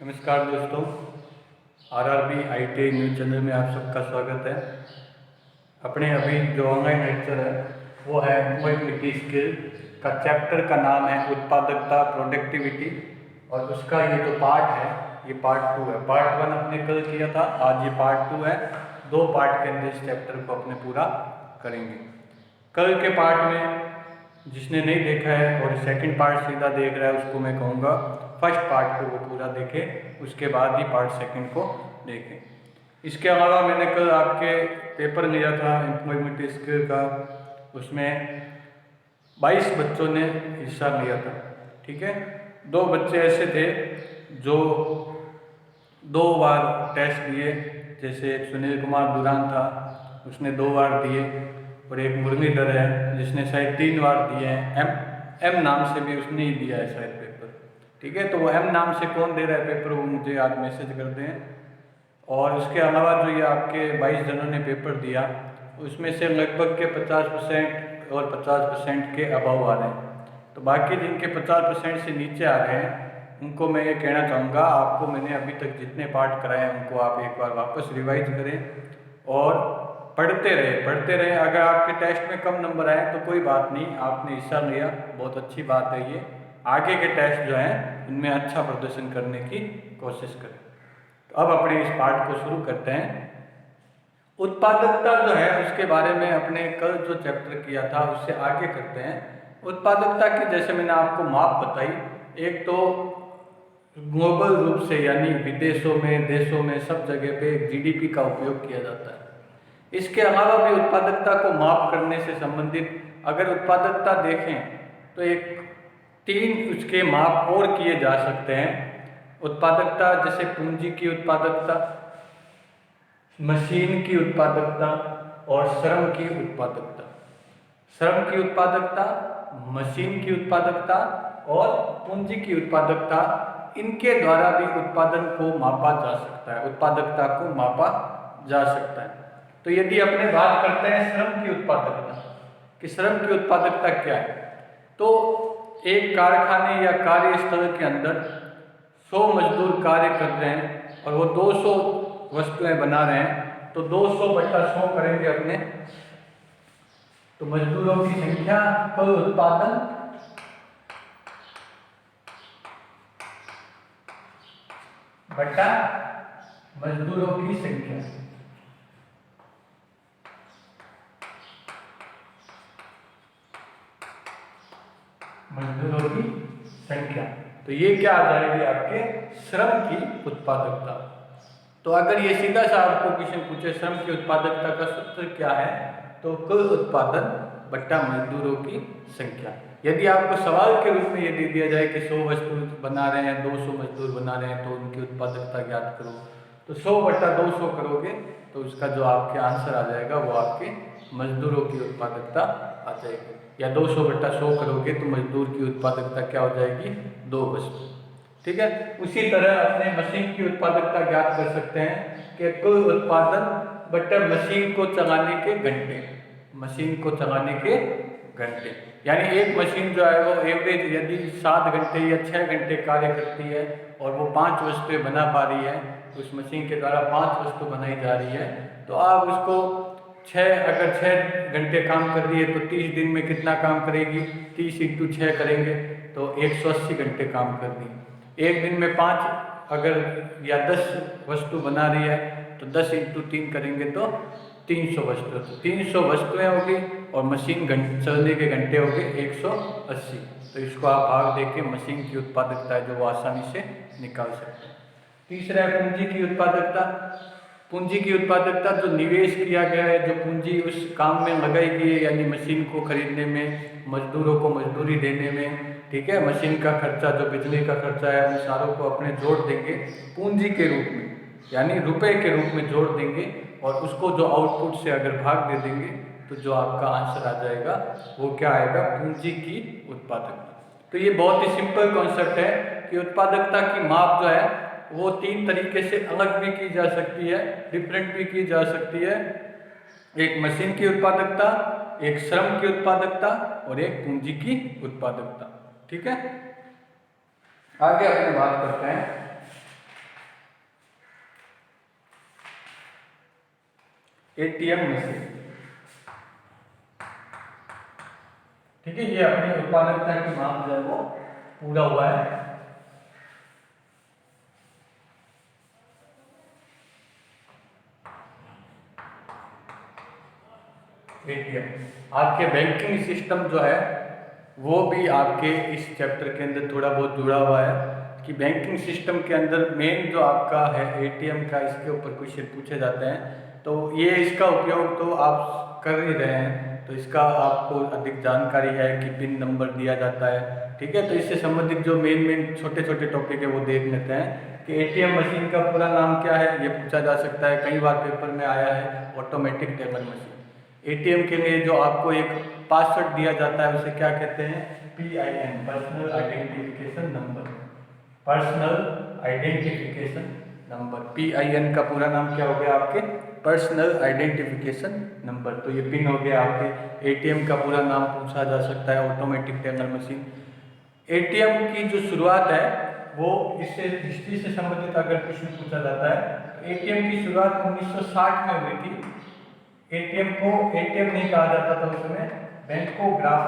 नमस्कार दोस्तों, RRB IT news channel में आप सबका स्वागत है। अपने अभी जो ऑनलाइन लेक्चर है वो है एम्प्लॉयबिलिटी स्किल का। चैप्टर का नाम है उत्पादकता प्रोडक्टिविटी, और उसका ये जो पार्ट है ये पार्ट 2 है। पार्ट 1 अपने कल किया था, आज ये पार्ट 2 है। 2 पार्ट के अंदर इस चैप्टर को अपने पूरा करेंगे। कल के पार्ट में जिसने नहीं देखा है और सेकंड पार्ट सीधा देख रहा है उसको मैं कहूँगा फर्स्ट पार्ट को वो पूरा देखे, उसके बाद ही पार्ट सेकंड को देखें। इसके अलावा मैंने कल आपके पेपर लिया था एम्प्लॉयबिलिटी स्किल का, उसमें 22 बच्चों ने हिस्सा लिया था। ठीक है, 2 बच्चे ऐसे थे जो 2 बार टेस्ट दिए, जैसे एक सुनील कुमार दुरान था उसने 2 बार दिए, और एक मुरलीधर है जिसने शायद 3 बार दिए हैं। एम नाम से भी उसने ही दिया है शायद पेपर। ठीक है, तो वो एम नाम से कौन दे रहा है पेपर वो मुझे आज मैसेज कर दें। और उसके अलावा जो ये आपके 22 जनों ने पेपर दिया उसमें से लगभग के 50% और 50% के अभाव आ रहे हैं। तो बाकी जिनके 50% से नीचे आ रहे हैं उनको मैं ये कहना चाहूँगा, आपको मैंने अभी तक जितने पार्ट कराए हैं उनको आप एक बार वापस रिवाइज करें और पढ़ते रहे। अगर आपके टेस्ट में कम नंबर आए तो कोई बात नहीं, आपने हिस्सा लिया, बहुत अच्छी बात है। ये आगे के टेस्ट जो हैं इनमें अच्छा प्रदर्शन करने की कोशिश करें। तो अब अपने इस पार्ट को शुरू करते हैं। उत्पादकता जो है उसके बारे में अपने कल जो चैप्टर किया था उससे आगे करते हैं। उत्पादकता की जैसे मैंने आपको माप बताई, एक तो ग्लोबल रूप से यानी विदेशों में देशों में सब जगह पे जीडीपी का उपयोग किया जाता है। इसके अलावा भी उत्पादकता को माप करने से संबंधित अगर उत्पादकता देखें तो एक 3 उसके माप और किए जा सकते हैं। उत्पादकता जैसे पूंजी की उत्पादकता, मशीन की उत्पादकता और श्रम की उत्पादकता। श्रम की उत्पादकता, मशीन की उत्पादकता और पूंजी की उत्पादकता, इनके द्वारा भी उत्पादन को मापा जा सकता है, उत्पादकता को मापा जा सकता है। तो यदि अपने बात करते हैं श्रम की उत्पादकता कि श्रम की उत्पादकता क्या है, तो एक कारखाने या कार्यस्थल के अंदर 100 मजदूर कार्य कर रहे हैं और वो 200 वस्तुएं बना रहे हैं, तो 200/100 करेंगे अपने, तो मजदूरों की संख्या कुल उत्पादन बटा मजदूरों की संख्या। मजदूरों की संख्या, तो ये क्या आ जाएगी आपके श्रम की उत्पादकता। तो अगर ये सीधा सा आपको क्वेश्चन पूछे श्रम की उत्पादकता का सूत्र क्या है, तो कुल उत्पादन बट्टा मजदूरों की संख्या। यदि आपको सवाल के रूप में ये दे दिया जाए कि 100 वस्तु बना रहे हैं, 200 मजदूर बना रहे हैं, तो उनकी उत्पादकता ज्ञात करो, तो 100/200 करोगे तो उसका जो आपके आंसर आ जाएगा वो आपके मजदूरों की उत्पादकता आ जाएगी। या 200/100 करोगे तो मजदूर की उत्पादकता क्या हो जाएगी, 2 वस्तु। ठीक है, उसी तरह अपने मशीन की उत्पादकता ज्ञात कर सकते हैं कि कुल उत्पादन बट्टा मशीन को चलाने के घंटे। मशीन को चलाने के घंटे यानी एक मशीन जो है वो एवरेज यदि 7 घंटे या 6 घंटे कार्य करती है और वो 5 वस्तुएं बना पा रही है, उस मशीन के द्वारा 5 वस्तु बनाई जा रही है, तो आप उसको अगर 6 घंटे काम कर रही है तो 30 दिन में कितना काम करेगी, 30 × 6 करेंगे तो 180 घंटे काम कर रही है। एक दिन में 5 अगर या 10 वस्तु बना रही है तो 10 × 3 करेंगे तो 300 वस्तु, 300 वस्तुएं होगी और मशीन चलने के घंटे हो गए 180। तो इसको आप भाग देके मशीन की उत्पादकता है जो वो आसानी से निकाल सकते हैं। तीसरा है पूंजी की उत्पादकता। पूंजी की उत्पादकता जो निवेश किया गया है, जो पूंजी उस काम में लगाई गई है, यानी मशीन को खरीदने में, मजदूरों को मजदूरी देने में, ठीक है, मशीन का खर्चा जो बिजली का खर्चा है उन सारों को अपने जोड़ देंगे पूंजी के रूप में, यानी रुपए के रूप में जोड़ देंगे और उसको जो आउटपुट से अगर भाग दे देंगे तो जो आपका आंसर आ जाएगा वो क्या आएगा, पूंजी की उत्पादकता। तो ये बहुत ही सिंपल कॉन्सेप्ट है कि उत्पादकता की माप जो है वो 3 तरीके से अलग भी की जा सकती है, डिफरेंट भी की जा सकती है। एक मशीन की उत्पादकता, एक श्रम की उत्पादकता और एक पूंजी की उत्पादकता। ठीक है, आगे अपने बात करते हैं एटीएम मशीन। ठीक है, ये अपनी उत्पादकता की माप जो है वो पूरा हुआ है। एटीएम आपके बैंकिंग सिस्टम जो है वो भी आपके इस चैप्टर के अंदर थोड़ा बहुत जुड़ा हुआ है कि बैंकिंग सिस्टम के अंदर मेन जो आपका है एटीएम का, इसके ऊपर क्वेश्चन पूछे जाते हैं। तो ये इसका उपयोग तो आप कर ही रहे हैं, तो इसका आपको अधिक जानकारी है कि पिन नंबर दिया जाता है। ठीक है, तो इससे संबंधित जो मेन छोटे छोटे टॉपिक है वो देख लेते हैं कि एटीएम मशीन का पूरा नाम क्या है, ये पूछा जा सकता है। कई बार पेपर में आया है ऑटोमेटिक टेलर मशीन। एटीएम के लिए जो आपको एक पासवर्ड दिया जाता है उसे क्या कहते हैं, PIN, personal identification number. Personal identification number, PIN का पूरा नाम क्या हो गया आपके, पर्सनल आइडेंटिफिकेशन नंबर। तो ये पिन हो गया आपके। एटीएम का पूरा नाम पूछा जा सकता है, ऑटोमेटिक टेलर मशीन। एटीएम की जो शुरुआत है वो इससे हिस्ट्री से संबंधित अगर क्वेश्चन पूछा जाता है तो एटीएम की शुरुआत 1960 में हुई थी। एटीएम को एटीएम नहीं कहा जाता था उस समय, बैंकोग्राफ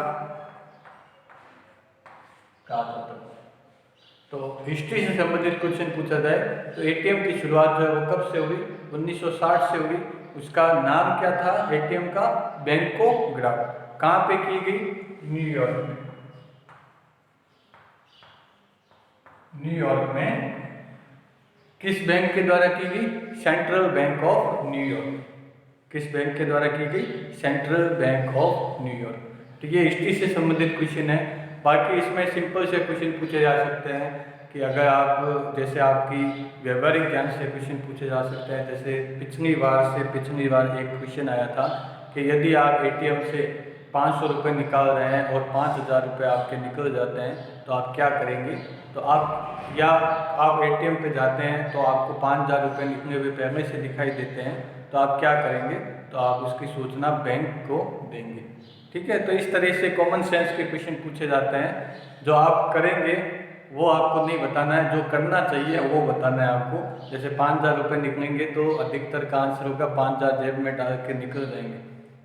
कहा जाता था। तो हिस्ट्री से संबंधित क्वेश्चन पूछा जाए तो एटीएम की शुरुआत जो है वो कब से हुई, 1960 से हुई। उसका नाम क्या था एटीएम का, बैंकोग्राफ। कहाँ पे की गई, न्यूयॉर्क में। न्यूयॉर्क में किस बैंक के द्वारा की गई, सेंट्रल बैंक ऑफ न्यूयॉर्क। किस बैंक के द्वारा की गई, सेंट्रल बैंक ऑफ न्यूयॉर्क। तो ये हिस्ट्री से संबंधित क्वेश्चन है। बाकी इसमें सिंपल से क्वेश्चन पूछे जा सकते हैं कि अगर आप जैसे आपकी व्यवहारिक ज्ञान से क्वेश्चन पूछे जा सकते हैं। जैसे पिछली बार एक क्वेश्चन आया था कि यदि आप एटीएम से 500 रुपये निकाल रहे हैं और 5000 रुपये आपके निकल जाते हैं तो आप क्या करेंगे। तो आप एटीएम पे जाते हैं तो आपको 5000 रुपये निकले हुए पहले से दिखाई देते हैं, तो आप क्या करेंगे, तो आप उसकी सूचना बैंक को देंगे। ठीक है, तो इस तरह से कॉमन सेंस के क्वेश्चन पूछे जाते हैं। जो आप करेंगे वो आपको नहीं बताना है, जो करना चाहिए वो बताना है आपको। जैसे 5000 रुपये निकलेंगे तो अधिकतर का आंसर होगा 5000 जेब में डाल के निकल जाएंगे,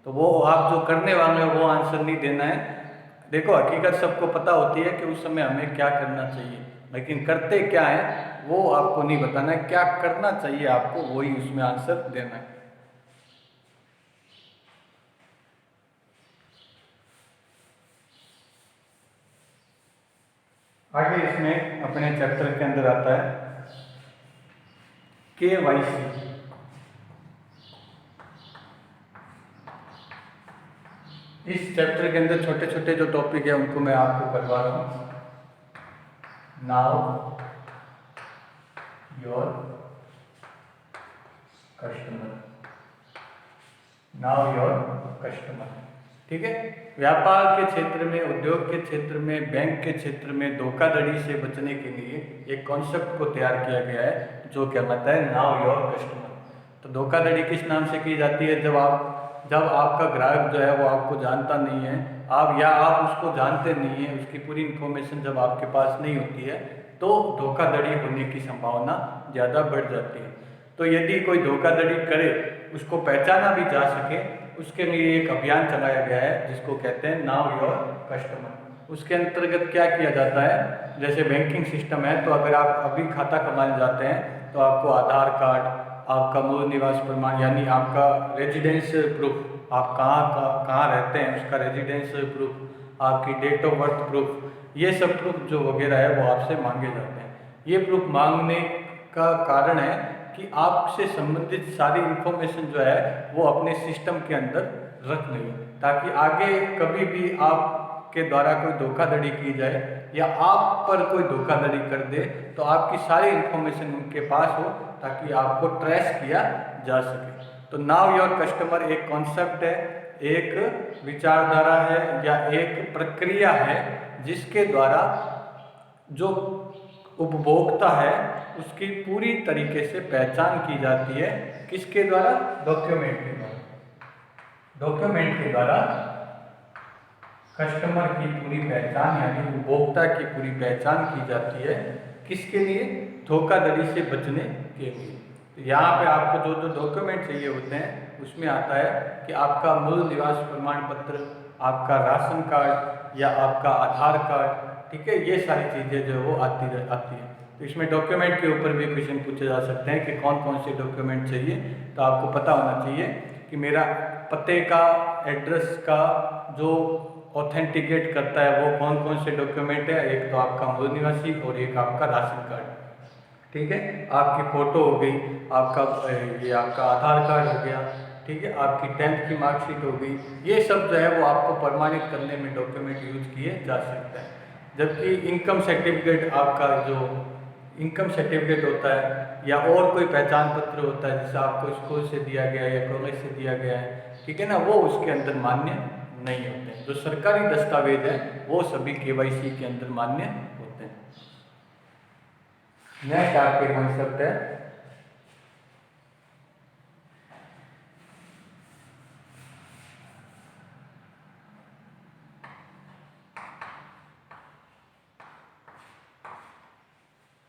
तो वो आप जो करने वाले हो वो आंसर नहीं देना है। देखो हकीकत सबको पता होती है कि उस समय हमें क्या करना चाहिए, लेकिन करते क्या है वो आपको नहीं बताना है। क्या करना चाहिए आपको वही उसमें आंसर देना है। आगे इसमें अपने चैप्टर के अंदर आता है KYC। इस चैप्टर के अंदर छोटे छोटे जो टॉपिक है उनको मैं आपको करवा रहा हूँ। Now your customer, now your customer. ठीक है, व्यापार के क्षेत्र में, उद्योग के क्षेत्र में, बैंक के क्षेत्र में धोखाधड़ी से बचने के लिए एक कॉन्सेप्ट को तैयार किया गया है जो कहलाता है नाउ योर कस्टमर। तो धोखाधड़ी किस नाम से की जाती है, जब आपका ग्राहक जो है वो आपको जानता नहीं है, आप उसको जानते नहीं है, उसकी पूरी इन्फॉर्मेशन जब आपके पास नहीं होती है तो धोखाधड़ी होने की संभावना ज़्यादा बढ़ जाती है। तो यदि कोई धोखाधड़ी करे उसको पहचाना भी जा सके, उसके लिए एक अभियान चलाया गया है जिसको कहते हैं नाउ योर कस्टमर। उसके अंतर्गत क्या किया जाता है, जैसे बैंकिंग सिस्टम है तो अगर आप अभी खाता खुलवाने जाते हैं तो आपको आधार कार्ड, आपका मूल निवास प्रमाण यानी आपका रेजिडेंस प्रूफ, आप कहाँ रहते हैं उसका रेजिडेंस प्रूफ, आपकी डेट ऑफ बर्थ प्रूफ, ये सब प्रूफ जो वगैरह है वो आपसे मांगे जाते हैं। ये प्रूफ मांगने का कारण है कि आपसे संबंधित सारी इन्फॉर्मेशन जो है वो अपने सिस्टम के अंदर रख लें, ताकि आगे कभी भी आपके द्वारा कोई धोखाधड़ी की जाए या आप पर कोई धोखाधड़ी कर दे तो आपकी सारी इन्फॉर्मेशन उनके पास हो ताकि आपको ट्रेस किया जा सके। तो नाउ योर कस्टमर एक कॉन्सेप्ट है, एक विचारधारा है या एक प्रक्रिया है जिसके द्वारा जो उपभोक्ता है उसकी पूरी तरीके से पहचान की जाती है। किसके द्वारा, डॉक्यूमेंट के द्वारा। डॉक्यूमेंट के द्वारा कस्टमर की पूरी पहचान यानी उपभोक्ता की पूरी पहचान की जाती है। किसके लिए, धोखाधड़ी से बचने के लिए। तो यहाँ पे आपको जो डॉक्यूमेंट चाहिए होते हैं उसमें आता है कि आपका मूल निवास प्रमाण पत्र, आपका राशन कार्ड या आपका आधार कार्ड, ठीक है, ये सारी चीज़ें जो है वो आती है। तो इसमें डॉक्यूमेंट के ऊपर भी क्वेश्चन पूछे जा सकते हैं कि कौन कौन से डॉक्यूमेंट चाहिए। तो आपको पता होना चाहिए कि मेरा पते का, एड्रेस का जो ऑथेंटिकेट करता है वो कौन कौन से डॉक्यूमेंट है। एक तो आपका मूल निवासी और एक आपका राशन कार्ड, ठीक है, आपकी फ़ोटो हो गई, आपका ये आपका आधार कार्ड हो गया, ठीक है, आपकी 10th की मार्कशीट हो गई। ये सब जो है वो आपको प्रमाणित करने में डॉक्यूमेंट यूज किए जा सकते हैं। जबकि इनकम सर्टिफिकेट, आपका जो इनकम सर्टिफिकेट होता है या और कोई पहचान पत्र होता है जैसे आपको स्कूल से दिया गया है या कॉलेज से दिया गया है, ठीक है ना, वो उसके अंदर मान्य नहीं होते हैं। जो सरकारी दस्तावेज हैं वो सभी KYC के अंदर मान्य होते हैं। नेक्स्ट आपके कॉन्सेप्ट है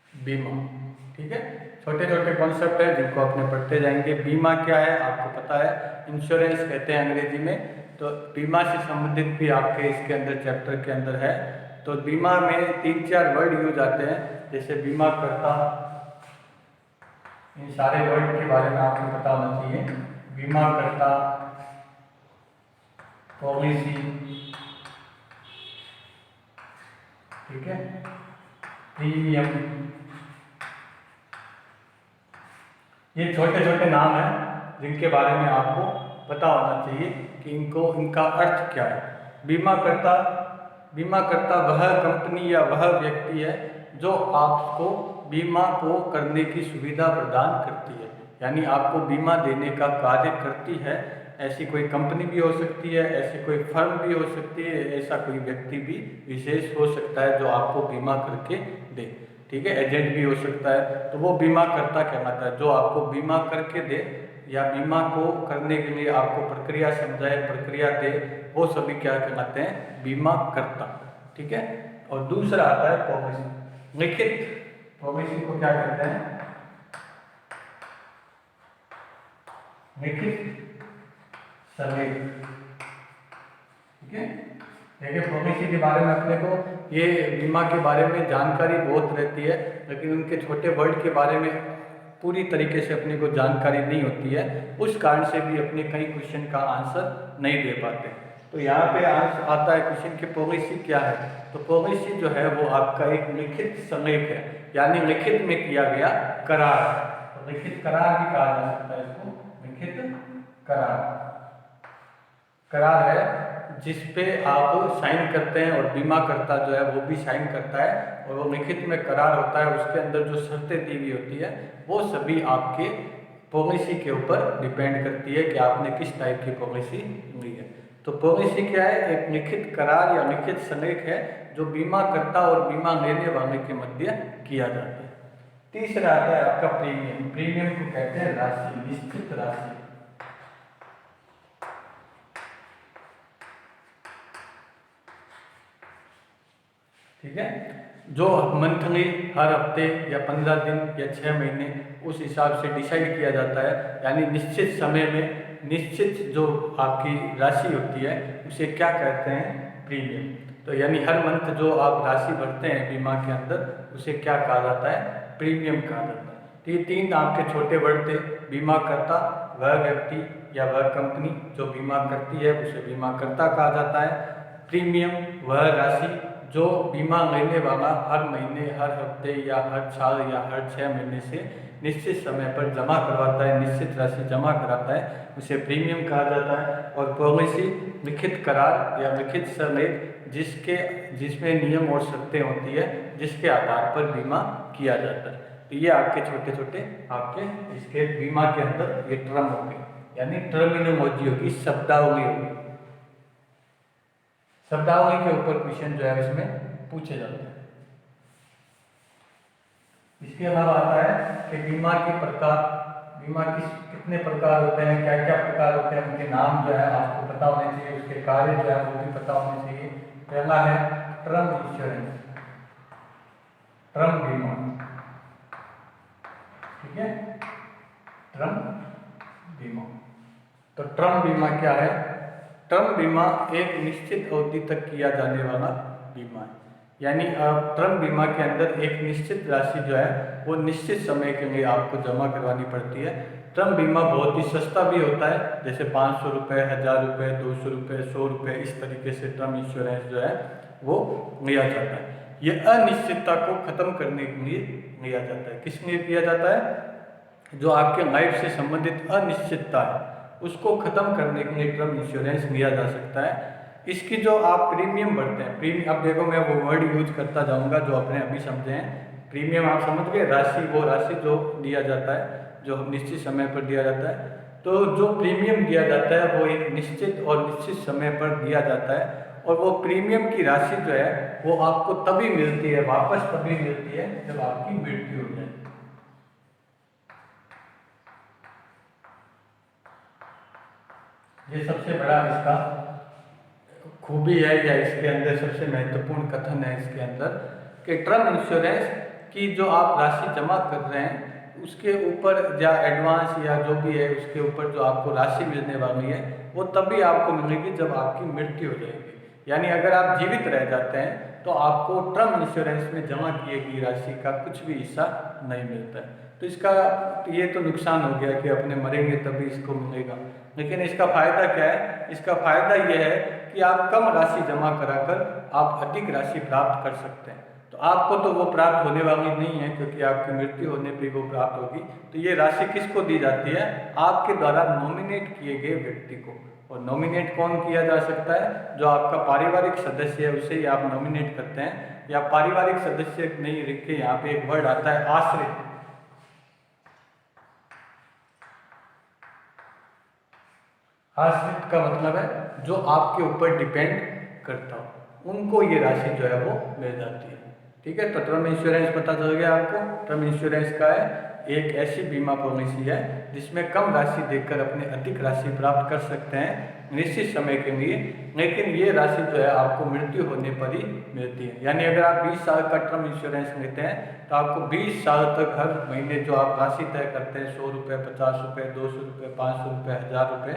बीमा, ठीक है। छोटे छोटे कॉन्सेप्ट हैं जिनको अपने पढ़ते जाएंगे। बीमा क्या है आपको पता है, इंश्योरेंस कहते हैं अंग्रेजी में। तो बीमा से संबंधित भी आपके इसके अंदर चैप्टर के अंदर है। तो बीमा में 3-4 वर्ड यूज आते हैं, जैसे बीमा करता, इन सारे वर्ड के बारे में आपको पता होना चाहिए। बीमा करता, पॉलिसी, ठीक है, प्रीमियम, ये छोटे छोटे नाम हैं जिनके बारे में आपको पता होना चाहिए कि इनका अर्थ क्या है। बीमा करता वह कंपनी या वह व्यक्ति है जो आपको बीमा को करने की सुविधा प्रदान करती है, यानी आपको बीमा देने का कार्य करती है। ऐसी कोई कंपनी भी हो सकती है, ऐसी कोई फर्म भी हो सकती है, ऐसा कोई व्यक्ति भी विशेष हो सकता है जो आपको बीमा करके दे, ठीक है, एजेंट भी हो सकता है। तो वो बीमा करता कहलाता है, जो आपको बीमा करके दे या बीमा को करने के लिए आपको प्रक्रिया समझाए, प्रक्रिया दे, वो सभी क्या कहलाते हैं, बीमा करता, ठीक है। और दूसरा आता है पॉलिसी, लिखित। पॉलिसी को क्या कहते हैं, लिखित सलेख, ठीक है। देखिए पॉलिसी के बारे में अपने को, ये बीमा के बारे में जानकारी बहुत रहती है, लेकिन उनके छोटे वर्ड के बारे में पूरी तरीके से अपने को जानकारी नहीं होती है। उस कारण से भी अपने कई क्वेश्चन का आंसर नहीं दे पाते। तो यहाँ पे आता है क्वेश्चन कि पॉलिसी क्या है। तो पॉलिसी जो है वो आपका एक लिखित सलेख है, यानी लिखित में किया गया करार। तो लिखित करार भी कहा जा सकता है इसको, लिखित करार है जिसपे आप साइन करते हैं और बीमा करता जो है वो भी साइन करता है, और वो लिखित में करार होता है। उसके अंदर जो शर्तें दी हुई होती है वो सभी आपके पॉलिसी के ऊपर डिपेंड करती है कि आपने किस टाइप की पॉलिसी ली है। तो पॉलिसी क्या है, एक लिखित करार या लिखित सलेख है जो बीमा करता और बीमा लेने वाले के मध्य किया जाता है। तीसरा आता है आपका प्रीमियम। प्रीमियम को कहते हैं राशि, निश्चित राशि, ठीक है, जो मंथली, हर हफ्ते या 15 दिन या 6 महीने उस हिसाब से डिसाइड किया जाता है। यानी निश्चित समय में निश्चित जो आपकी राशि होती है उसे क्या कहते हैं, प्रीमियम। तो यानी हर मंथ जो आप राशि भरते हैं बीमा के अंदर उसे क्या कहा जाता है, प्रीमियम कहा जाता है। तो ये 3 आपके छोटे वर्ड थे। बीमा करता, वह व्यक्ति या वह कंपनी जो बीमा करती है उसे बीमा करता कहा जाता है। प्रीमियम वह राशि जो बीमा लेने वाला हर महीने, हर हफ्ते या हर साल या हर 6 महीने से निश्चित समय पर जमा करवाता है, निश्चित राशि जमा कराता है, उसे प्रीमियम कहा जाता है। और पॉलिसी लिखित करार या लिखित सलेख जिसमें नियम और शर्तें होती है जिसके आधार पर बीमा किया जाता है। तो ये आपके छोटे छोटे आपके इसके बीमा के अंदर ये टर्म होंगे, यानी टर्मिनोलॉजी होगी, शब्दावली होगी। शब्दावली के ऊपर क्वेश्चन जो है इसमें पूछे जाते हैं। इसके अलावा आता है कि बीमा के प्रकार, बीमा कितने प्रकार होते हैं, क्या क्या प्रकार होते हैं, उनके नाम जो है आपको पता होने चाहिए, उसके कार्य जो है वो भी पता होने चाहिए। पहला है टर्म इंश्योरेंस, टर्म बीमा, ठीक है, टर्म बीमा। तो टर्म बीमा क्या है? टर्म बीमा एक निश्चित अवधि तक किया जाने वाला बीमा है। यानी टर्म बीमा के अंदर एक निश्चित राशि जो है वो निश्चित समय के लिए आपको जमा करवानी पड़ती है। टर्म बीमा बहुत ही सस्ता भी होता है, जैसे 500 रुपये, 1000 रुपये, 200 रुपये, 100 रुपये, इस तरीके से टर्म इंश्योरेंस जो है वो लिया जाता है। ये अनिश्चितता को खत्म करने के लिए लिया जाता है। किस लिए किया जाता है? जो आपके लाइफ से संबंधित अनिश्चितता है उसको खत्म करने के लिए टर्म इंश्योरेंस लिया जा सकता है। इसकी जो आप प्रीमियम भरते हैं, प्रीमियम, अब देखो मैं वो वर्ड यूज करता जाऊंगा जो आपने अभी समझे हैं। प्रीमियम आप समझ गए, राशि, वो राशि जो दिया जाता है, जो निश्चित समय पर दिया जाता है। तो जो प्रीमियम दिया जाता है वो एक निश्चित और निश्चित समय पर दिया जाता है, और वो प्रीमियम की राशि जो है वो आपको तभी मिलती है, वापस तभी मिलती है जब आपकी मृत्यु हो जाए। ये सबसे बड़ा इसका खूबी है, या इसके अंदर सबसे महत्वपूर्ण कथन है इसके अंदर, कि टर्म इंश्योरेंस की जो आप राशि जमा कर रहे हैं उसके ऊपर, या एडवांस या जो भी है उसके ऊपर जो आपको राशि मिलने वाली है वो तभी आपको मिलेगी जब आपकी मृत्यु हो जाएगी। यानी अगर आप जीवित रह जाते हैं तो आपको टर्म इंश्योरेंस में जमा किए गई राशि का कुछ भी हिस्सा नहीं मिलता है। तो इसका ये तो नुकसान हो गया कि अपने मरेंगे तभी इसको मिलेगा, लेकिन इसका फ़ायदा क्या है? इसका फ़ायदा ये है कि आप कम राशि जमा कराकर आप अधिक राशि प्राप्त कर सकते हैं। तो आपको तो वो प्राप्त होने वाली नहीं है, क्योंकि आपकी मृत्यु होने पर वो प्राप्त होगी। तो ये राशि किसको दी जाती है? आपके द्वारा नॉमिनेट किए गए व्यक्ति को। और नॉमिनेट कौन किया जा सकता है? जो आपका पारिवारिक सदस्य है उसे ही आप नॉमिनेट करते हैं, या पारिवारिक सदस्य नहीं लिख के यहाँ पे एक वर्ड आता है आश्रित। आश्रित का मतलब है जो आपके ऊपर डिपेंड करता हो, उनको ये राशि जो है वो मिल जाती है। ठीक है, तो टर्म इंश्योरेंस पता चल गया आपको। टर्म इंश्योरेंस का है एक ऐसी बीमा पॉलिसी है जिसमें कम राशि देकर अपने अधिक राशि प्राप्त कर सकते हैं निश्चित समय के लिए, लेकिन ये राशि जो है आपको मृत्यु होने पर ही मिलती है। यानी अगर आप 20 साल का टर्म इंश्योरेंस लेते हैं तो आपको 20 साल तक हर महीने जो आप राशि तय करते हैं, 100 रुपये, 50 रुपये, 200 रुपये, 500 रुपये, 1000 रुपये,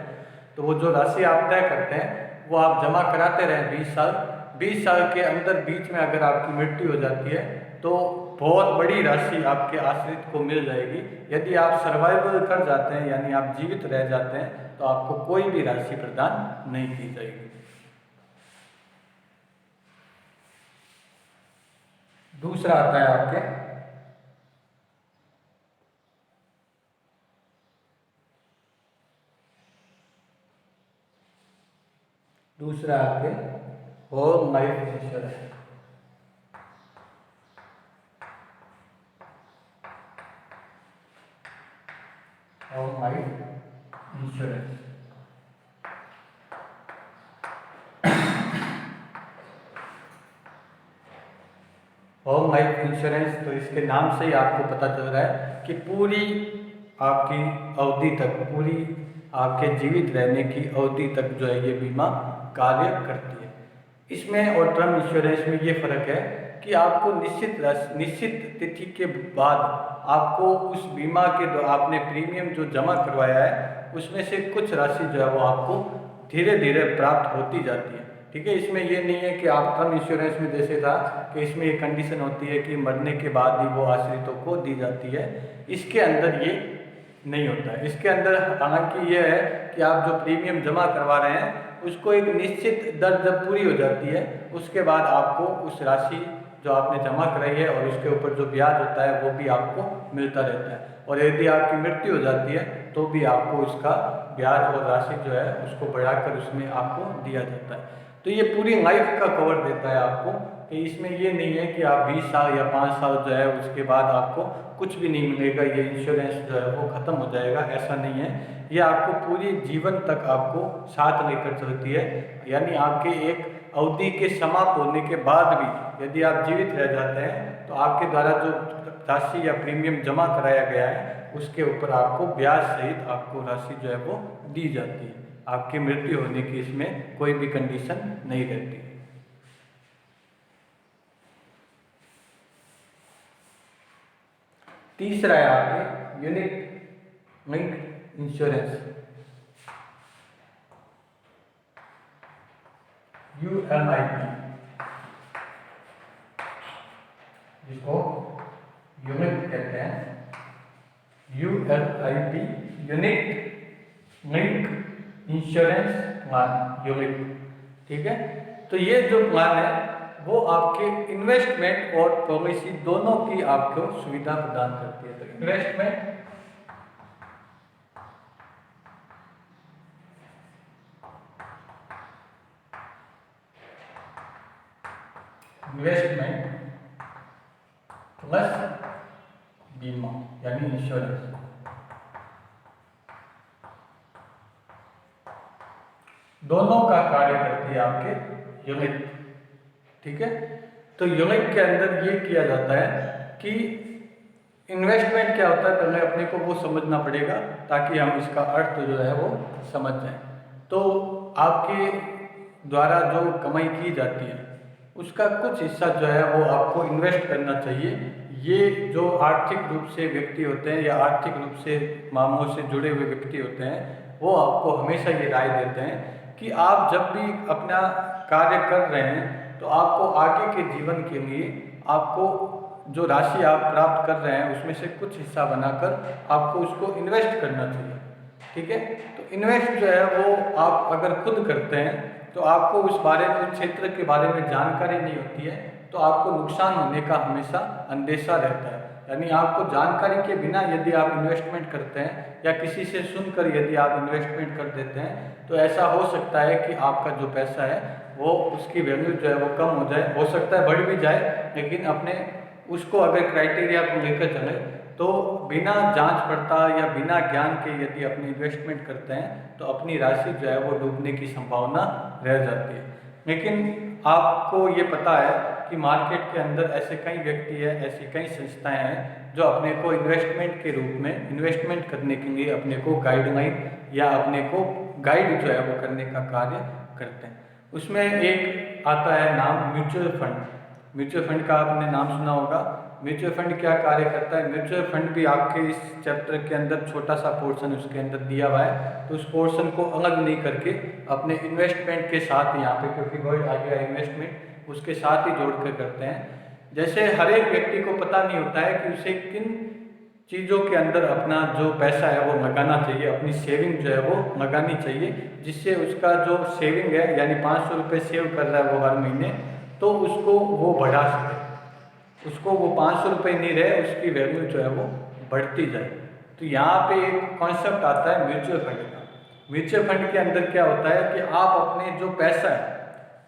तो वो जो राशि आप तय करते हैं वो आप जमा कराते रहें 20 साल। 20 साल के अंदर बीच में अगर आपकी मृत्यु हो जाती है तो बहुत बड़ी राशि आपके आश्रित को मिल जाएगी। यदि आप सर्वाइवल कर जाते हैं, यानी आप जीवित रह जाते हैं, तो आपको कोई भी राशि प्रदान नहीं की जाएगी। दूसरा आता है आपके whole life insurance. Whole life insurance home life insurance, तो इसके नाम से ही आपको पता चल रहा है कि पूरी आपकी अवधि तक, पूरी आपके जीवित रहने की अवधि तक जो है ये बीमा कार्य करती है। इसमें और टर्म इंश्योरेंस में ये फ़र्क है कि आपको निश्चित तिथि के बाद आपको उस बीमा के जो आपने प्रीमियम जो जमा करवाया है उसमें से कुछ राशि जो है वो आपको धीरे धीरे प्राप्त होती जाती है। ठीक है, इसमें ये नहीं है कि आप टर्म इंश्योरेंस में जैसे था कि इसमें एक कंडीशन होती है कि मरने के बाद ही वो आश्रितों को दी जाती है, इसके अंदर ये नहीं होता है। इसके अंदर हालांकि ये है कि आप जो प्रीमियम जमा करवा रहे हैं उसको एक निश्चित दर जब पूरी हो जाती है उसके बाद आपको उस राशि जो आपने जमा कराई है और उसके ऊपर जो ब्याज होता है वो भी आपको मिलता रहता है, और यदि आपकी मृत्यु हो जाती है तो भी आपको उसका ब्याज और राशि जो है उसको बढ़ाकर उसमें आपको दिया जाता है। तो ये पूरी लाइफ का कवर देता है आपको, कि इसमें ये नहीं है कि आप 20 साल या 5 साल जो है उसके बाद आपको कुछ भी नहीं मिलेगा, ये इंश्योरेंस जो है वो ख़त्म हो जाएगा, ऐसा नहीं है। ये आपको पूरी जीवन तक आपको साथ लेकर चलती है। यानी आपके एक अवधि के समाप्त होने के बाद भी यदि आप जीवित रह जाते हैं तो आपके द्वारा जो राशि या प्रीमियम जमा कराया गया है उसके ऊपर आपको ब्याज सहित आपको राशि जो है वो दी जाती है। आपकी मृत्यु होने की इसमें कोई भी कंडीशन नहीं रहती। तीसरा है आपके यूनिट लिंक इंश्योरेंस। ULIP, जिसको यूनिट कहते हैं, ULIP unit link insurance plan unit. ठीक है, तो ये जो प्लान है वो आपके इन्वेस्टमेंट और पॉलिसी दोनों की आपको सुविधा प्रदान करती है। तो इन्वेस्टमेंट प्लस बीमा यानी इंश्योरेंस, दोनों का कार्य करती है आपके यूनिट। ठीक है, तो यूनिट के अंदर ये किया जाता है कि इन्वेस्टमेंट क्या होता है, पहले अपने को वो समझना पड़ेगा ताकि हम इसका अर्थ जो है वो समझ जाएं। तो आपके द्वारा जो कमाई की जाती है उसका कुछ हिस्सा जो है वो आपको इन्वेस्ट करना चाहिए। ये जो आर्थिक रूप से व्यक्ति होते हैं या आर्थिक रूप से मामलों से जुड़े हुए व्यक्ति होते हैं वो आपको हमेशा ये राय देते हैं कि आप जब भी अपना कार्य कर रहे हैं तो आपको आगे के जीवन के लिए आपको जो राशि आप प्राप्त कर रहे हैं उसमें से कुछ हिस्सा बनाकर आपको उसको इन्वेस्ट करना चाहिए। ठीक है, तो इन्वेस्ट जो है वो आप अगर खुद करते हैं तो आपको उस बारे में, उस क्षेत्र के बारे में जानकारी नहीं होती है तो आपको नुकसान होने का हमेशा अंदेशा रहता है। यानी आपको जानकारी के बिना यदि आप इन्वेस्टमेंट करते हैं या किसी से सुनकर यदि आप इन्वेस्टमेंट कर देते हैं तो ऐसा हो सकता है कि आपका जो पैसा है वो उसकी वैल्यू जो है वो कम हो जाए, हो सकता है बढ़ भी जाए, लेकिन अपने उसको अगर क्राइटेरिया को लेकर चले तो बिना जांच पड़ताल या बिना ज्ञान के यदि अपनी इन्वेस्टमेंट करते हैं तो अपनी राशि जो है वो डूबने की संभावना रह जाती है। लेकिन आपको ये पता है कि मार्केट के अंदर ऐसे कई व्यक्ति हैं, ऐसी कई संस्थाएं हैं जो अपने को इन्वेस्टमेंट के रूप में इन्वेस्टमेंट करने के लिए अपने को गाइडलाइन या अपने को गाइड जो है वो करने का कार्य करते हैं। उसमें एक आता है नाम म्यूचुअल फंड। म्यूचुअल फंड का आपने नाम सुना होगा। म्यूचुअल फंड क्या कार्य करता है? म्यूचुअल फंड भी आपके इस चैप्टर के अंदर छोटा सा पोर्शन उसके अंदर दिया हुआ है, तो उस पोर्शन को अलग नहीं करके अपने इन्वेस्टमेंट के साथ यहाँ पे, क्योंकि वर्ड आ गया इन्वेस्टमेंट, उसके साथ ही जोड़ कर करते हैं। जैसे हर एक व्यक्ति को पता नहीं होता है कि उसे किन चीज़ों के अंदर अपना जो पैसा है वो लगाना चाहिए, अपनी सेविंग जो है वो लगानी चाहिए, जिससे उसका जो सेविंग है यानी 500 रुपये सेव कर रहा है वो हर महीने, तो उसको वो बढ़ा सके, उसको वो 500 रुपये नहीं रहे, उसकी वैल्यू जो है वो बढ़ती जाए। तो यहाँ पे एक कॉन्सेप्ट आता है म्यूचुअल फंड का। म्यूचुअल फंड के अंदर क्या होता है कि आप अपने जो पैसा है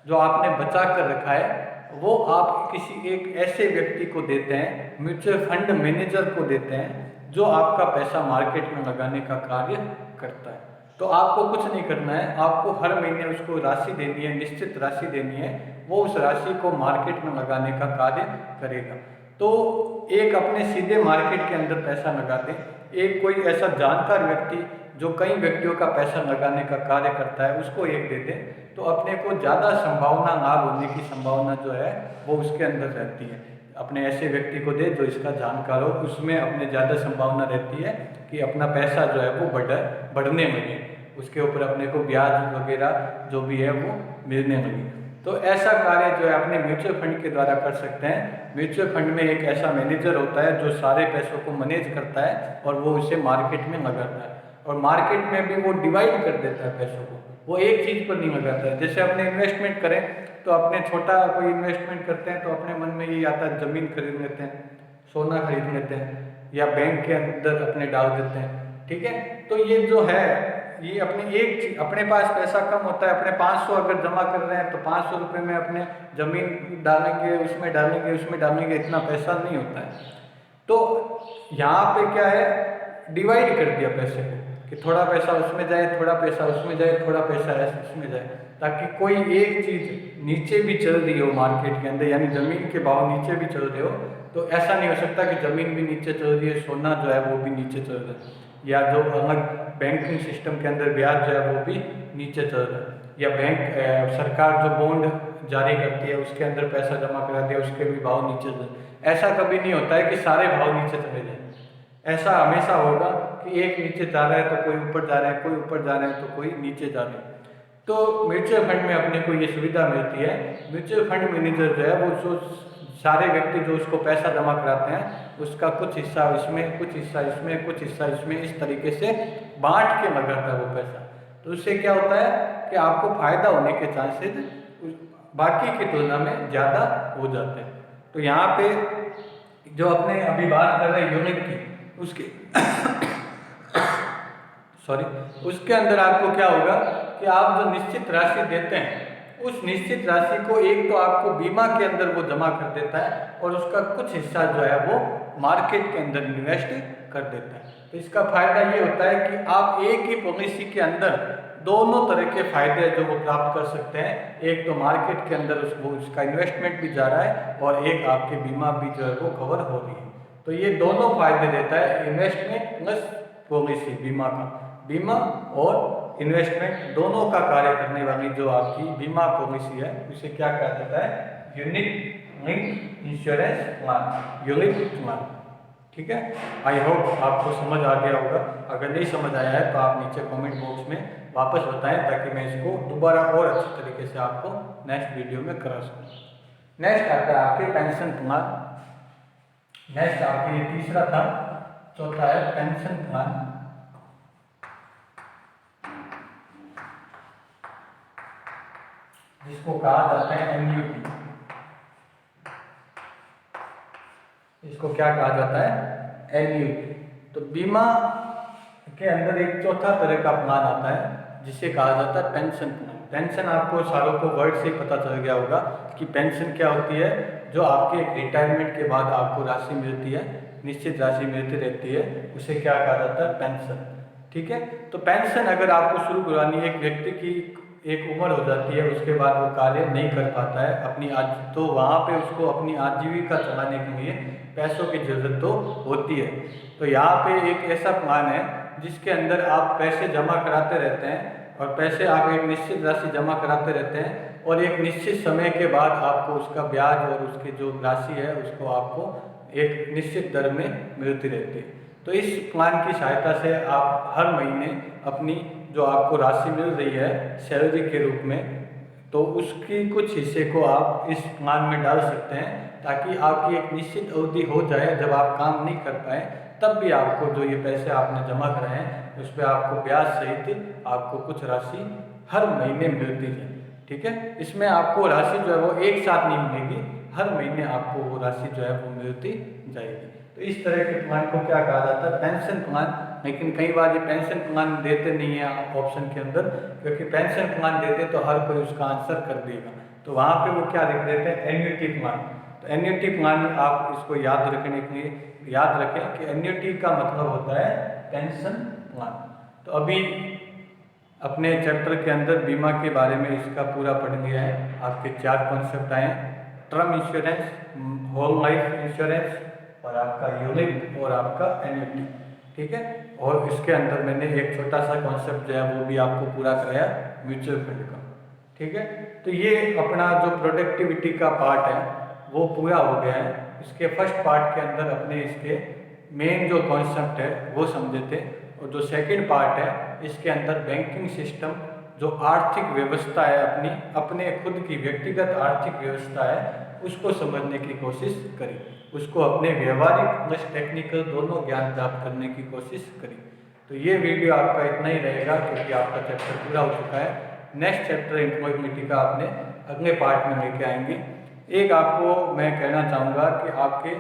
जो आपने बचा कर रखा है वो आप किसी एक ऐसे व्यक्ति को देते हैं, म्यूचुअल फंड मैनेजर को देते हैं, जो आपका पैसा मार्केट में लगाने का कार्य करता है। तो आपको कुछ नहीं करना है, आपको हर महीने उसको राशि देनी है, निश्चित राशि देनी है, वो उस राशि को मार्केट में लगाने का कार्य करेगा। तो एक अपने सीधे मार्केट के अंदर पैसा लगा दें, एक कोई ऐसा जानकार व्यक्ति जो कई व्यक्तियों का पैसा लगाने का कार्य करता है उसको एक दे दें, तो अपने को ज़्यादा संभावना लाभ होने की संभावना जो है वो उसके अंदर रहती है। अपने ऐसे व्यक्ति को दे जो इसका जानकार हो, उसमें अपने ज़्यादा संभावना रहती है कि अपना पैसा जो है वो बढ़ने लगे, उसके ऊपर अपने को ब्याज वगैरह जो भी है वो मिलने लगे। तो ऐसा कार्य जो है अपने म्यूचुअल फंड के द्वारा कर सकते हैं। म्यूचुअल फंड में एक ऐसा मैनेजर होता है जो सारे पैसों को मैनेज करता है और वो उसे मार्केट में लगाता है, और मार्केट में भी वो डिवाइड कर देता है पैसों को, वो एक चीज़ पर नहीं लगाता है। जैसे अपने इन्वेस्टमेंट करें तो अपने छोटा कोई इन्वेस्टमेंट करते हैं तो अपने मन में ये आता है ज़मीन खरीद लेते हैं, सोना खरीद लेते हैं या बैंक के अंदर अपने डाल देते हैं। ठीक है, तो ये जो है ये अपनी एक चीज, अपने पास पैसा कम होता है, अपने 500 अगर जमा कर रहे हैं तो 500 रुपये में अपने ज़मीन डालेंगे, उसमें डालेंगे, उसमें डालेंगे, इतना पैसा नहीं होता है। तो यहाँ पे क्या है, डिवाइड कर दिया पैसे को कि थोड़ा पैसा उसमें जाए, थोड़ा पैसा उसमें जाए, थोड़ा पैसा इसमें जाए, ताकि कोई एक चीज़ नीचे भी चल रही हो मार्केट के अंदर, यानी ज़मीन के भाव नीचे भी चल रहे हो, तो ऐसा नहीं हो सकता कि ज़मीन भी नीचे चल रही है, सोना जो है वो भी नीचे चल रहा है, या जो अलग बैंकिंग सिस्टम के अंदर ब्याज जो है वो भी नीचे चल रहा है, या बैंक सरकार जो बॉन्ड जारी करती है उसके अंदर पैसा जमा करा दिया, उसके भी भाव नीचे चल। ऐसा कभी नहीं होता है कि सारे भाव नीचे चले जाए। ऐसा हमेशा होगा कि एक नीचे जा रहा है तो कोई ऊपर जा रहा है, कोई ऊपर जा रहा है तो कोई नीचे जा रहा है। तो म्यूचुअल फंड में अपने को ये सुविधा मिलती है, म्यूचुअल फंड मैनेजर जो है वो जो सारे व्यक्ति जो उसको पैसा जमा कराते हैं उसका कुछ हिस्सा इसमें, कुछ हिस्सा इसमें, कुछ हिस्सा इसमें, इस तरीके से बांट के लगाता है वो पैसा। तो उससे क्या होता है कि आपको फायदा होने के चांसेस बाकी की तुलना में ज़्यादा हो जाते हैं। तो यहाँ पे जो अपने अभी बात कर रहे हैं यूनिट की, उसके सॉरी उसके अंदर आपको क्या होगा कि आप जो निश्चित राशि देते हैं उस निश्चित राशि को एक तो आपको बीमा के अंदर वो जमा कर देता है और उसका कुछ हिस्सा जो है वो मार्केट के अंदर इन्वेस्ट कर देता है। तो इसका फायदा ये होता है कि आप एक ही पॉलिसी के अंदर दोनों तरह के फायदे जो वो प्राप्त कर सकते हैं। एक तो मार्केट के अंदर उसका इन्वेस्टमेंट भी जा रहा है और एक आपके बीमा भी जो है वो कवर हो रही है। तो ये दोनों फायदे देता है इन्वेस्टमेंट प्लस पॉलिसी, बीमा का, बीमा और इन्वेस्टमेंट दोनों का कार्य करने वाली जो आपकी बीमा पॉलिसी है उसे क्या कहा जाता है, unit link insurance plan, unit plan. ठीक है, आई होप आपको समझ आ गया होगा। अगर नहीं समझ आया है तो आप नीचे कमेंट बॉक्स में वापस बताएं ताकि मैं इसको दोबारा और अच्छी तरीके से आपको नेक्स्ट वीडियो में करा सकूँ। नेक्स्ट आता है आपके पेंशन प्लान। नेक्स्ट आपके तीसरा था, चौथा है पेंशन प्लान। जिसको कहा जाता है एन्युटी। इसको क्या कहा जाता है, एन्युटी। तो बीमा के अंदर एक चौथा तरह का प्लान आता है जिसे कहा जाता है पेंशन प्लान। पेंशन आपको सारों को वर्ड से पता चल गया होगा कि पेंशन क्या होती है, जो आपके रिटायरमेंट के बाद आपको राशि मिलती है, निश्चित राशि मिलती रहती है, उसे क्या कहा जाता है, पेंशन। ठीक है, तो पेंशन अगर आपको शुरू करवानी है, एक व्यक्ति की एक उम्र हो जाती है, उसके बाद वो कार्य नहीं कर पाता है अपनी तो वहाँ पे उसको अपनी आजीविका चलाने के लिए पैसों की ज़रूरत तो होती है। तो यहाँ पे एक ऐसा प्लान है जिसके अंदर आप पैसे जमा कराते रहते हैं और पैसे आप एक निश्चित राशि जमा कराते रहते हैं और एक निश्चित समय के बाद आपको उसका ब्याज और उसकी जो राशि है उसको आपको एक निश्चित दर में मिलती रहती है। तो इस प्लान की सहायता से आप हर महीने अपनी जो आपको राशि मिल रही है सैलरी के रूप में, तो उसकी कुछ हिस्से को आप इस प्लान में डाल सकते हैं ताकि आपकी एक निश्चित अवधि हो जाए, जब आप काम नहीं कर पाए तब भी आपको जो ये पैसे आपने जमा कराए हैं उस पर आपको ब्याज सहित आपको कुछ राशि हर महीने मिलती है। ठीक है, इसमें आपको राशि जो है वो एक साथ नहीं मिलेगी, हर महीने आपको वो राशि जो है वो मिलती जाएगी। तो इस तरह के प्लान को क्या कहा जाता है, पेंशन प्लान। लेकिन कई बार ये पेंशन प्लान देते नहीं है ऑप्शन के अंदर, क्योंकि पेंशन प्लान देते तो हर कोई उसका आंसर कर देगा, तो वहाँ पे वो क्या लिख देते हैं, एन्युटी प्लान। तो एन्युटी प्लान आप इसको याद रखने के लिए याद रखें कि एन्युटी का मतलब होता है पेंशन प्लान। तो अभी अपने चैप्टर के अंदर बीमा के बारे में इसका पूरा पढ़ लिया है। आपके 4 कॉन्सेप्ट आए, term insurance, whole life insurance और आपका यूनिट और आपका एन्युटी। ठीक है, और इसके अंदर मैंने एक छोटा सा कॉन्सेप्ट जो है वो भी आपको पूरा कराया, म्यूचुअल फंड का। ठीक है, तो ये अपना जो प्रोडक्टिविटी का पार्ट है वो पूरा हो गया है। इसके फर्स्ट पार्ट के अंदर अपने इसके मेन जो कॉन्सेप्ट है वो समझे थे, और जो सेकंड पार्ट है इसके अंदर बैंकिंग सिस्टम, जो आर्थिक व्यवस्था है अपने खुद की व्यक्तिगत आर्थिक व्यवस्था है उसको समझने की कोशिश करी, उसको अपने व्यवहारिक प्लस टेक्निकल दोनों ज्ञान प्राप्त करने की कोशिश करी। तो ये वीडियो आपका इतना ही रहेगा क्योंकि आपका चैप्टर पूरा हो चुका है। नेक्स्ट चैप्टर एम्प्लॉयबिलिटी का आपने अगले पार्ट में लेके आएंगे। एक आपको मैं कहना चाहूँगा कि आपके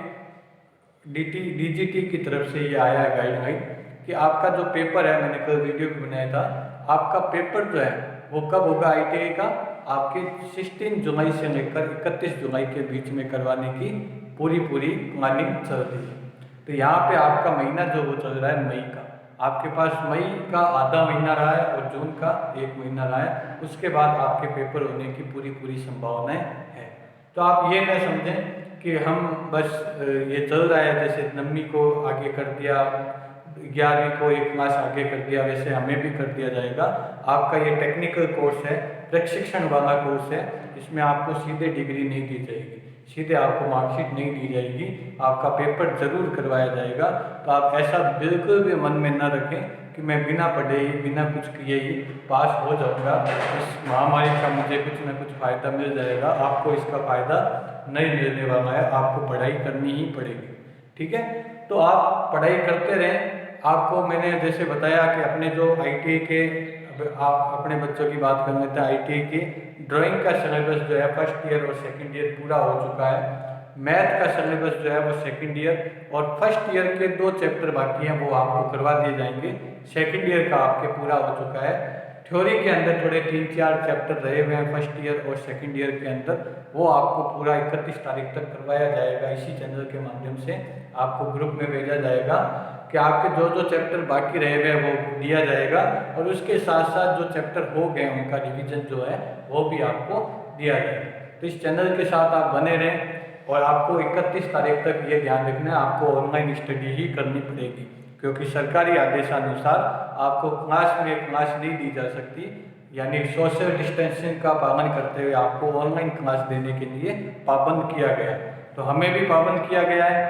DGT की तरफ से ये आया है गाइडलाइन कि आपका जो पेपर है, मैंने कल वीडियो भी बनाया था, आपका पेपर जो है वो कब होगा ITI का, आपके 16 जुलाई से लेकर 31 जुलाई के बीच में करवाने की पूरी प्लानिंग चल रही है। तो यहाँ पे आपका महीना जो वो चल रहा है मई का, आपके पास मई का आधा महीना रहा है और जून का 1 महीना रहा है। उसके बाद आपके पेपर होने की पूरी संभावनाएं है। तो आप ये न समझें कि हम बस ये चल रहा है, जैसे 9वीं को आगे कर दिया, 11वीं को एक क्लास आगे कर दिया, वैसे हमें भी कर दिया जाएगा। आपका ये टेक्निकल कोर्स है, प्रशिक्षण वाला कोर्स है, इसमें आपको सीधे डिग्री नहीं दी जाएगी। सीधे आपको मार्कशीट नहीं दी जाएगी, आपका पेपर ज़रूर करवाया जाएगा। तो आप ऐसा बिल्कुल भी मन में न रखें कि मैं बिना पढ़े ही बिना कुछ किए ही पास हो जाऊंगा, इस महामारी का मुझे कुछ ना कुछ फ़ायदा मिल जाएगा। आपको इसका फ़ायदा नहीं मिलने वाला है, आपको पढ़ाई करनी ही पड़ेगी। ठीक है, तो आप पढ़ाई करते रहें। आपको मैंने जैसे बताया कि अपने जो ITI के, अब आप अपने बच्चों की बात कर लेते हैं, ITI के ड्राइंग का सिलेबस जो है फर्स्ट ईयर और सेकंड ईयर पूरा हो चुका है। मैथ का सिलेबस जो है वो सेकंड ईयर और फर्स्ट ईयर के 2 चैप्टर बाकी हैं, वो आपको करवा दिए जाएंगे। सेकंड ईयर का आपके पूरा हो चुका है। थ्योरी के अंदर थोड़े 3-4 चैप्टर रहे हुए हैं फर्स्ट ईयर और सेकंड ईयर के अंदर, वो आपको पूरा 31 तारीख तक करवाया जाएगा। इसी चैनल के माध्यम से आपको ग्रुप में भेजा जाएगा कि आपके जो जो चैप्टर बाकी रहे हुए हैं वो दिया जाएगा, और उसके साथ साथ जो चैप्टर हो गए उनका रिवीजन जो है वो भी आपको दिया जाएगा। तो इस चैनल के साथ आप बने रहें, और आपको 31 तारीख तक ये ध्यान रखना है, आपको ऑनलाइन स्टडी ही करनी पड़ेगी, क्योंकि सरकारी आदेशानुसार आपको क्लास में क्लास नहीं दी जा सकती, यानी सोशल डिस्टेंसिंग का पालन करते हुए आपको ऑनलाइन क्लास देने के लिए पाबंद किया गया है। तो हमें भी पाबंद किया गया है,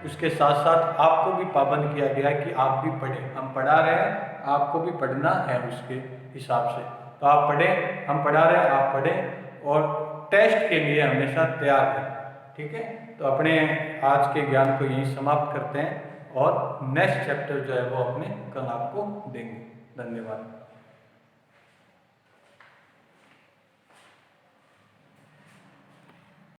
उसके साथ साथ आपको भी पाबंद किया गया है कि आप भी पढ़ें। हम पढ़ा रहे हैं, आपको भी पढ़ना है उसके हिसाब से। तो आप पढ़ें, हम पढ़ा रहे हैं, आप पढ़ें, और टेस्ट के लिए हमेशा तैयार रहें। ठीक है, तो अपने आज के ज्ञान को यहीं समाप्त करते हैं, और नेक्स्ट चैप्टर जो है वो अपने कल आपको देंगे। धन्यवाद।